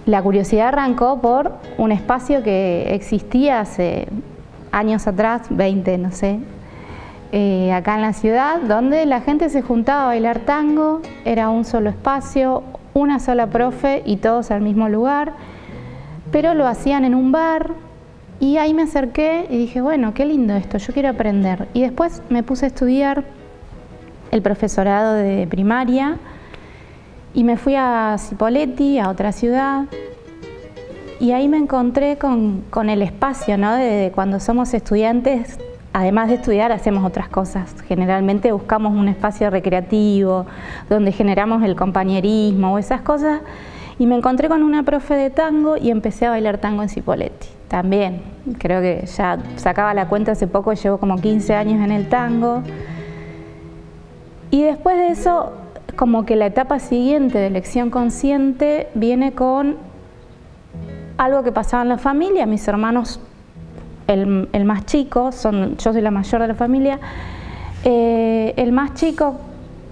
La curiosidad arrancó por un espacio que existía hace años atrás, 20, no sé, acá en la ciudad, donde la gente se juntaba a bailar tango, era un solo espacio, una sola profe y todos al mismo lugar, pero lo hacían en un bar y ahí me acerqué y dije, bueno, qué lindo esto, yo quiero aprender. Y después me puse a estudiar el profesorado de primaria y me fui a Cipolletti, a otra ciudad, y ahí me encontré con el espacio, ¿no? De cuando somos estudiantes, además de estudiar, hacemos otras cosas. Generalmente buscamos un espacio recreativo, donde generamos el compañerismo o esas cosas, y me encontré con una profe de tango y empecé a bailar tango en Cipolletti. También, creo que ya sacaba la cuenta hace poco, llevo como 15 años en el tango. Y después de eso, como que la etapa siguiente de elección consciente viene con algo que pasaba en la familia. Mis hermanos, el más chico, yo soy la mayor de la familia, el más chico,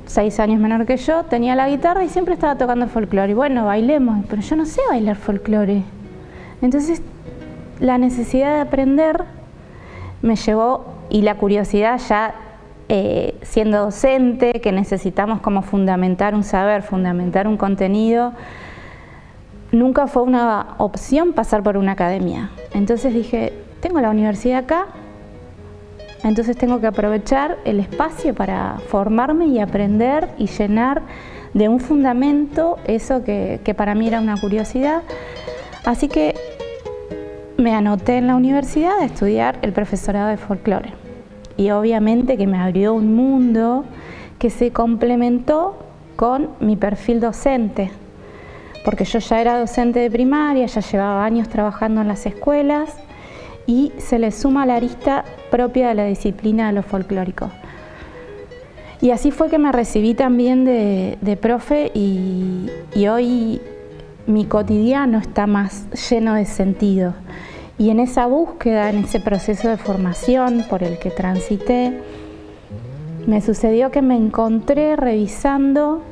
6 años menor que yo, tenía la guitarra y siempre estaba tocando folclore. Y bueno, bailemos, pero yo no sé bailar folclore. Entonces, la necesidad de aprender me llevó, y la curiosidad ya siendo docente, que necesitamos como fundamentar un saber, fundamentar un contenido, nunca fue una opción pasar por una academia. Entonces dije, tengo la universidad acá, entonces tengo que aprovechar el espacio para formarme y aprender y llenar de un fundamento eso que para mí era una curiosidad. Así que me anoté en la universidad a estudiar el profesorado de folclore. Y obviamente que me abrió un mundo que se complementó con mi perfil docente, porque yo ya era docente de primaria, ya llevaba años trabajando en las escuelas y se le suma la arista propia de la disciplina de lo folclórico. Y así fue que me recibí también de profe y hoy mi cotidiano está más lleno de sentido. Y en esa búsqueda, en ese proceso de formación por el que transité, me sucedió que me encontré revisando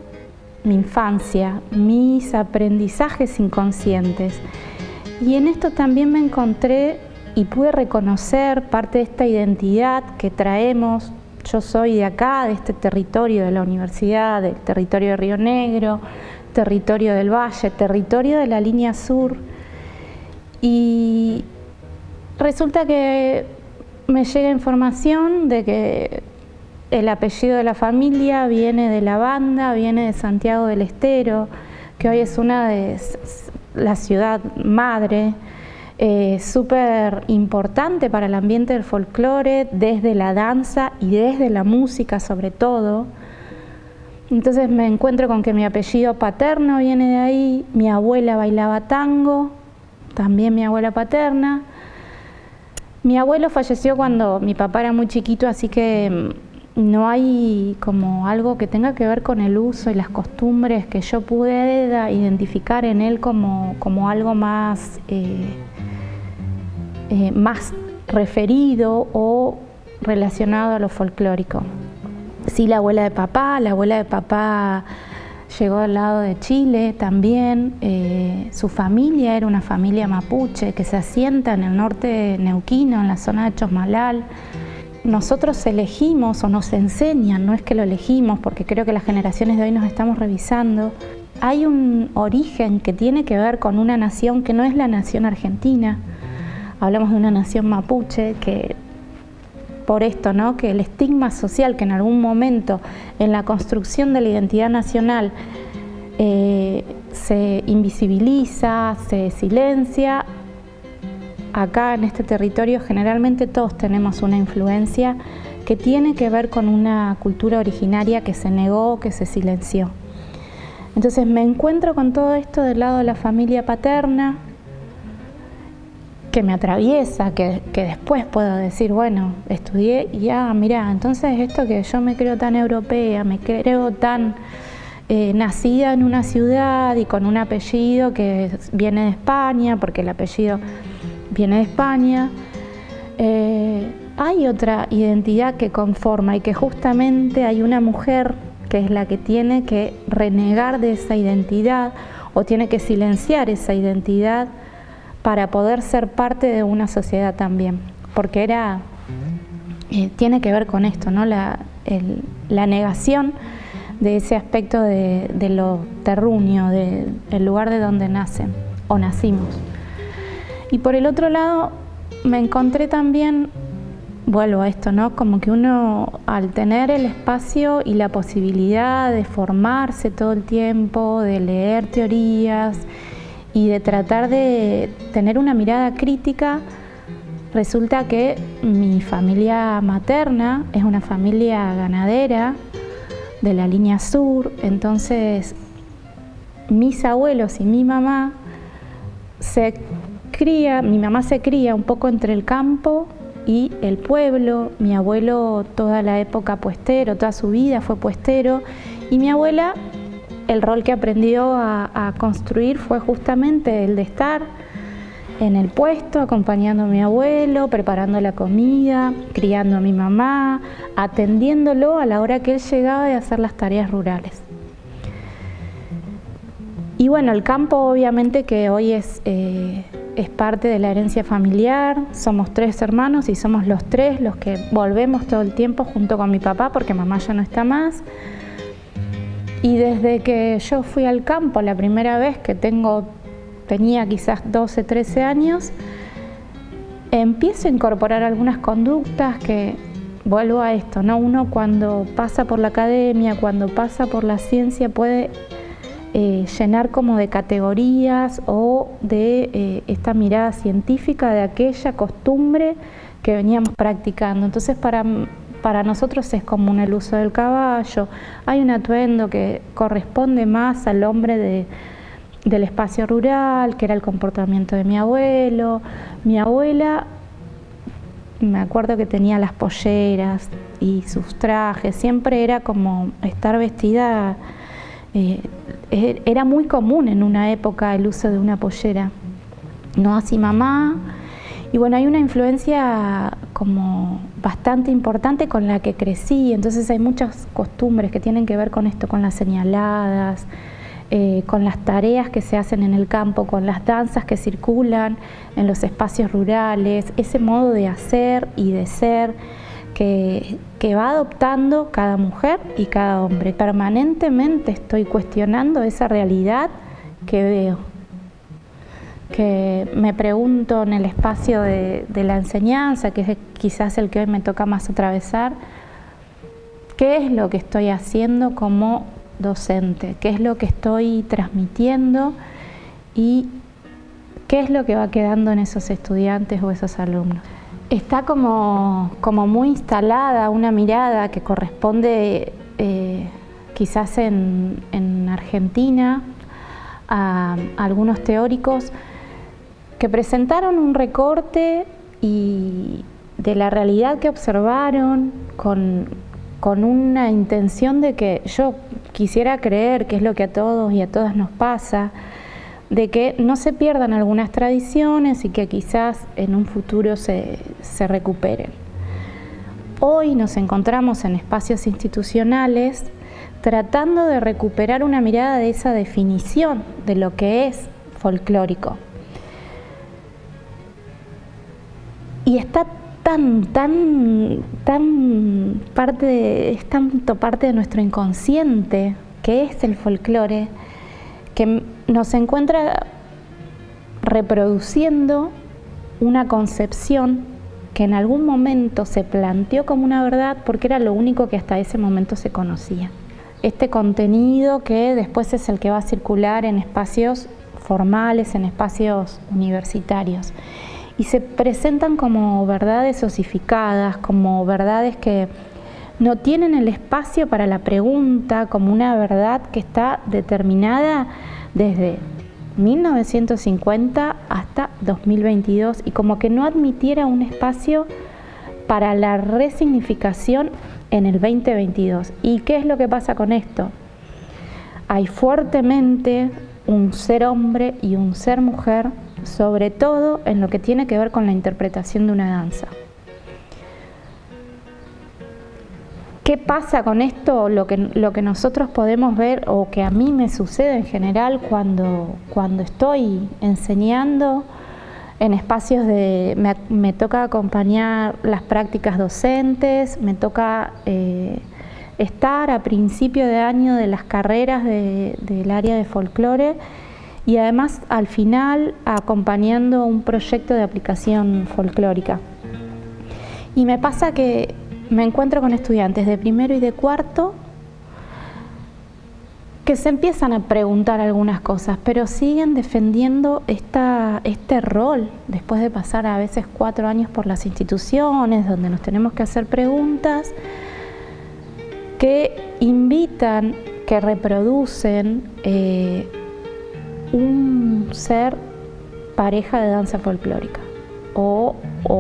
mi infancia, mis aprendizajes inconscientes. Y en esto también me encontré y pude reconocer parte de esta identidad que traemos. Yo soy de acá, de este territorio de la universidad, del territorio de Río Negro, territorio del Valle, territorio de la línea sur. Y resulta que me llega información de que el apellido de la familia viene de la Banda, viene de Santiago del Estero, que hoy es una de la ciudad madre, súper importante para el ambiente del folclore, desde la danza y desde la música sobre todo. Entonces me encuentro con que mi apellido paterno viene de ahí, mi abuela bailaba tango, también mi abuela paterna. Mi abuelo falleció cuando mi papá era muy chiquito, así que no hay como algo que tenga que ver con el uso y las costumbres que yo pude identificar en él como algo más, más referido o relacionado a lo folclórico. Sí, la abuela de papá llegó al lado de Chile también. Su familia era una familia mapuche que se asienta en el norte neuquino, en la zona de Chosmalal. Nosotros elegimos o nos enseñan, no es que lo elegimos, porque creo que las generaciones de hoy nos estamos revisando. Hay un origen que tiene que ver con una nación que no es la nación argentina. Hablamos de una nación mapuche que por esto, ¿no? Que el estigma social que en algún momento en la construcción de la identidad nacional se invisibiliza, se silencia. Acá en este territorio generalmente todos tenemos una influencia que tiene que ver con una cultura originaria que se negó, que se silenció. Entonces me encuentro con todo esto del lado de la familia paterna, que me atraviesa, que después puedo decir, bueno, estudié y mirá, entonces esto que yo me creo tan europea, me creo tan nacida en una ciudad y con un apellido que viene de España, porque el apellido viene de España, hay otra identidad que conforma y que justamente hay una mujer que es la que tiene que renegar de esa identidad o tiene que silenciar esa identidad para poder ser parte de una sociedad también, porque tiene que ver con esto, ¿no? La negación de ese aspecto de lo terruño, del lugar de donde nacen o nacimos. Y por el otro lado me encontré también, vuelvo a esto, ¿no? Como que uno, al tener el espacio y la posibilidad de formarse todo el tiempo, de leer teorías y de tratar de tener una mirada crítica, resulta que mi familia materna es una familia ganadera de la línea sur, entonces mis abuelos y mi mamá mi mamá se cría un poco entre el campo y el pueblo. Mi abuelo toda la época puestero, toda su vida fue puestero, y mi abuela, el rol que aprendió a construir fue justamente el de estar en el puesto, acompañando a mi abuelo, preparando la comida, criando a mi mamá, atendiéndolo a la hora que él llegaba de hacer las tareas rurales. Y bueno, el campo obviamente que hoy es parte de la herencia familiar. Somos 3 hermanos y somos los 3 los que volvemos todo el tiempo junto con mi papá, porque mamá ya no está más. Y desde que yo fui al campo la primera vez, que tenía quizás 12, 13 años, empiezo a incorporar algunas conductas que, vuelvo a esto, ¿no? Uno cuando pasa por la academia, cuando pasa por la ciencia, puede llenar como de categorías o de esta mirada científica de aquella costumbre que veníamos practicando. Entonces para nosotros es común el uso del caballo, hay un atuendo que corresponde más al hombre del espacio rural, que era el comportamiento de mi abuelo. Mi abuela, me acuerdo que tenía las polleras y sus trajes, siempre era como estar vestida. Era muy común en una época el uso de una pollera, no así mamá. Y bueno, hay una influencia como bastante importante con la que crecí, entonces hay muchas costumbres que tienen que ver con esto, con las señaladas, con las tareas que se hacen en el campo, con las danzas que circulan en los espacios rurales, ese modo de hacer y de ser que va adoptando cada mujer y cada hombre. Permanentemente estoy cuestionando esa realidad que veo, que me pregunto en el espacio de la enseñanza, que es quizás el que hoy me toca más atravesar, ¿qué es lo que estoy haciendo como docente? ¿Qué es lo que estoy transmitiendo? ¿Y qué es lo que va quedando en esos estudiantes o esos alumnos? Está como muy instalada una mirada que corresponde quizás en Argentina a algunos teóricos que presentaron un recorte de la realidad que observaron con una intención de que yo quisiera creer que es lo que a todos y a todas nos pasa, de que no se pierdan algunas tradiciones y que quizás en un futuro se recuperen. Hoy nos encontramos en espacios institucionales tratando de recuperar una mirada de esa definición de lo que es folclórico. Y está es tanto parte de nuestro inconsciente, que es el folclore, que nos encuentra reproduciendo una concepción que en algún momento se planteó como una verdad porque era lo único que hasta ese momento se conocía. Este contenido que después es el que va a circular en espacios formales, en espacios universitarios. Y se presentan como verdades osificadas, como verdades que no tienen el espacio para la pregunta, como una verdad que está determinada desde 1950 hasta 2022 y como que no admitiera un espacio para la resignificación en el 2022. ¿Y qué es lo que pasa con esto? Hay fuertemente un ser hombre y un ser mujer, sobre todo en lo que tiene que ver con la interpretación de una danza. ¿Qué pasa con esto? Lo que nosotros podemos ver, o que a mí me sucede en general cuando estoy enseñando en espacios me toca acompañar las prácticas docentes, me toca estar a principio de año de las carreras del área de folclore, y además al final acompañando un proyecto de aplicación folclórica. Y me pasa que me encuentro con estudiantes de primero y de cuarto que se empiezan a preguntar algunas cosas, pero siguen defendiendo este rol, después de pasar a veces 4 años por las instituciones, donde nos tenemos que hacer preguntas, que invitan, que reproducen un ser pareja de danza folclórica, o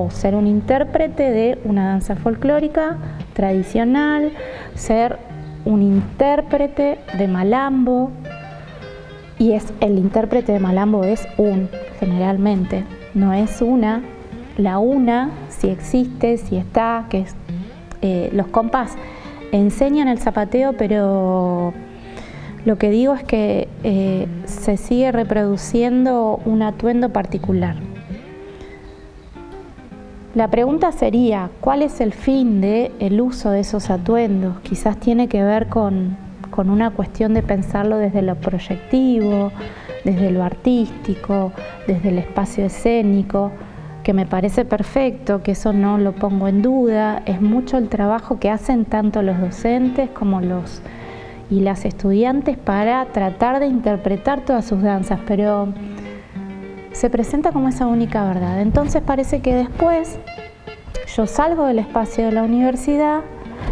ser un intérprete de una danza folclórica tradicional, ser un intérprete de malambo, y el intérprete de malambo es generalmente, no es la si existe, si está, que es, los compas enseñan el zapateo, pero lo que digo es que se sigue reproduciendo un atuendo particular. La pregunta sería, ¿cuál es el fin del uso de esos atuendos? Quizás tiene que ver con una cuestión de pensarlo desde lo proyectivo, desde lo artístico, desde el espacio escénico, que me parece perfecto, que eso no lo pongo en duda. Es mucho el trabajo que hacen tanto los docentes como y las estudiantes para tratar de interpretar todas sus danzas, pero se presenta como esa única verdad. Entonces parece que después yo salgo del espacio de la universidad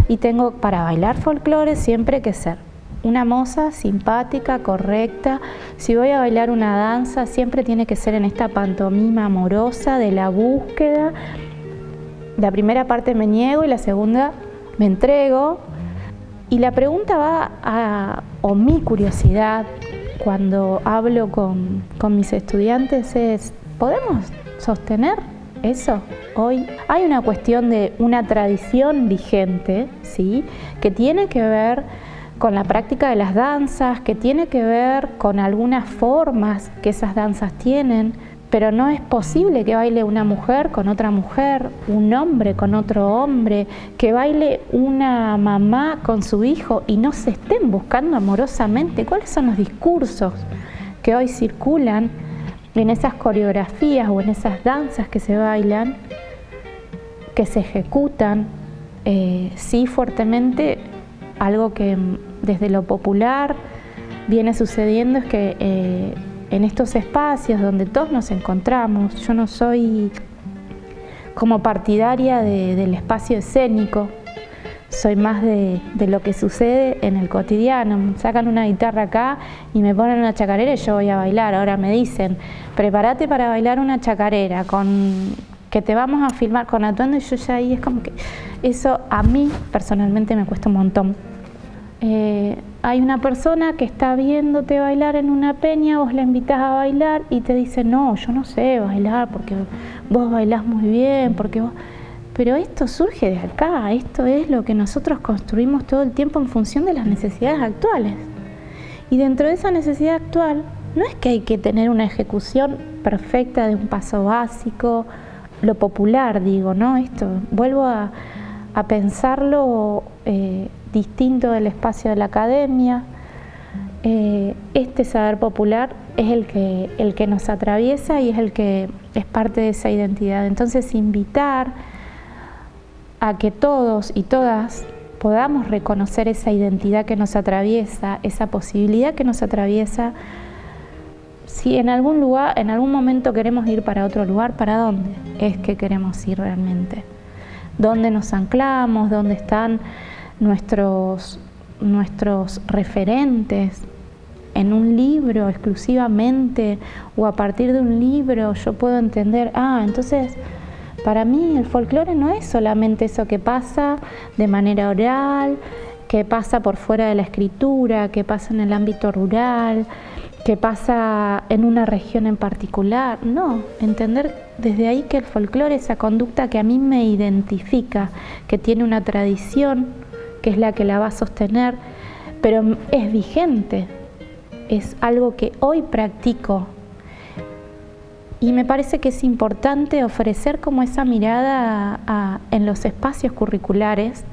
y tengo para bailar folclore siempre que ser una moza simpática, correcta. Si voy a bailar una danza siempre tiene que ser en esta pantomima amorosa de la búsqueda. La primera parte me niego y la segunda me entrego. Y la pregunta va o mi curiosidad cuando hablo con mis estudiantes es, ¿podemos sostener eso hoy? Hay una cuestión de una tradición vigente, ¿sí?, que tiene que ver con la práctica de las danzas, que tiene que ver con algunas formas que esas danzas tienen, pero no es posible que baile una mujer con otra mujer, un hombre con otro hombre, que baile una mamá con su hijo y no se estén buscando amorosamente. ¿Cuáles son los discursos que hoy circulan en esas coreografías o en esas danzas que se bailan, que se ejecutan? Sí, fuertemente, algo que desde lo popular viene sucediendo es que en estos espacios donde todos nos encontramos, yo no soy como partidaria del espacio escénico, soy más de lo que sucede en el cotidiano. Sacan una guitarra acá y me ponen una chacarera y yo voy a bailar. Ahora me dicen, prepárate para bailar una chacarera, que te vamos a filmar con atuendo, y yo ya ahí es como que eso a mí personalmente me cuesta un montón. Hay una persona que está viéndote bailar en una peña, vos la invitás a bailar y te dice, no, yo no sé bailar porque vos bailás muy bien, pero esto surge de acá, esto es lo que nosotros construimos todo el tiempo en función de las necesidades actuales. Y dentro de esa necesidad actual, no es que hay que tener una ejecución perfecta de un paso básico, lo popular digo, ¿no? Esto, vuelvo a pensarlo distinto del espacio de la academia. Este saber popular es el que nos atraviesa y es el que es parte de esa identidad. Entonces, invitar a que todos y todas podamos reconocer esa identidad que nos atraviesa, esa posibilidad que nos atraviesa. Si en algún lugar, en algún momento queremos ir para otro lugar, ¿para dónde es que queremos ir realmente? ¿Dónde nos anclamos? ¿Dónde están nuestros referentes? ¿En un libro exclusivamente? ¿O a partir de un libro yo puedo entender, entonces para mí el folclore no es solamente eso que pasa de manera oral, que pasa por fuera de la escritura, que pasa en el ámbito rural, que pasa en una región en particular? No, entender desde ahí que el folclore, esa conducta que a mí me identifica, que tiene una tradición, que es la que la va a sostener, pero es vigente, es algo que hoy practico. Y me parece que es importante ofrecer como esa mirada en los espacios curriculares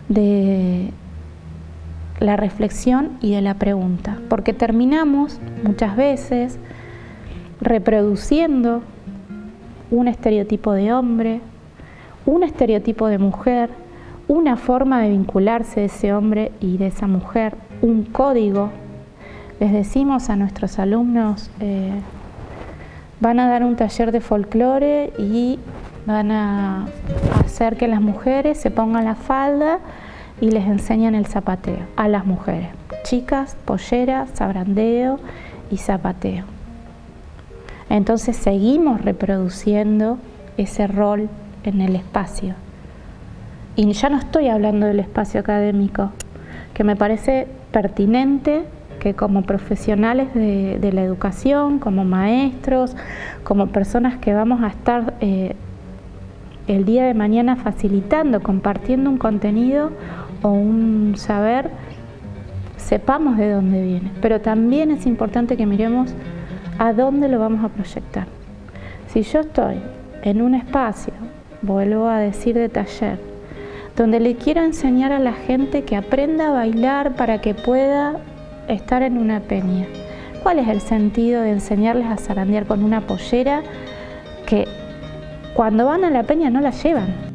de la reflexión y de la pregunta, porque terminamos muchas veces reproduciendo un estereotipo de hombre, un estereotipo de mujer, una forma de vincularse de ese hombre y de esa mujer, un código. Les decimos a nuestros alumnos, van a dar un taller de folclore y van a hacer que las mujeres se pongan la falda y les enseñan el zapateo a las mujeres. Chicas, pollera, sabrandeo y zapateo. Entonces seguimos reproduciendo ese rol en el espacio. Y ya no estoy hablando del espacio académico, que me parece pertinente que como profesionales de la educación, como maestros, como personas que vamos a estar el día de mañana facilitando, compartiendo un contenido o un saber, sepamos de dónde viene. Pero también es importante que miremos a dónde lo vamos a proyectar. Si yo estoy en un espacio, vuelvo a decir de taller, donde le quiero enseñar a la gente que aprenda a bailar para que pueda estar en una peña. ¿Cuál es el sentido de enseñarles a zarandear con una pollera que cuando van a la peña no la llevan?